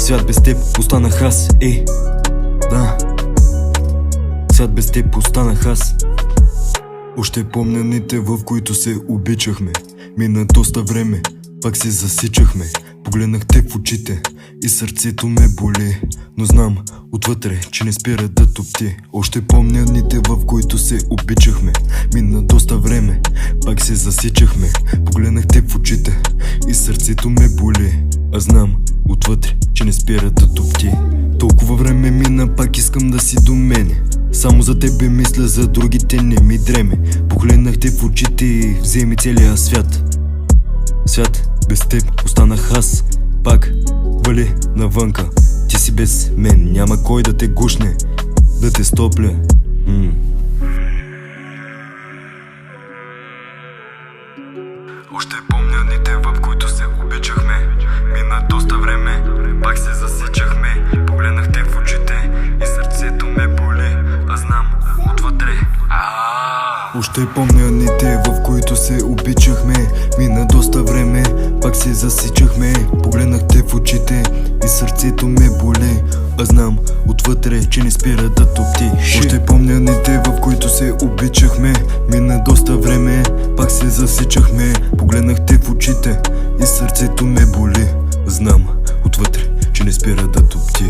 Свят без теб останах аз, да. Свят без теб останах аз. Още помня дните, в които се обичахме. Мина доста време, пак се засичахме. Погледнах те в очите и сърцето ме боли. Но знам отвътре, че не спира да топти. Още помня дните, в които се обичахме. Мина доста време, пак се засичахме. Погледнах те в очите и сърцето ме боли. А знам отвътре, че не спира да топти. Толкова време мина, пак искам да си до мене. Само за тебе мисля, за другите не ми дреме. Погледнах те в очите и вземи целия свят. Свят без теб останах аз. Пак вали навънка. Ти си без мен, няма кой да те гушне, да те стопля. Още помня дните, в които се обичахме. Мина доста време, пак се засичахме. Погледнах те в очите и сърцето ме боли. А знам отвътре. Още помня дните, в които се обичахме. Мина доста време, пак се засичахме. Погледнах те в очите и сърцето ме боли. А знам отвътре, че не спира да топти. Още помня дните, в които се обичахме. Мина доста време, пак се засичахме. Погледнах те в очите и сърцето ме боли. Знам отвътре, че не спира да топти.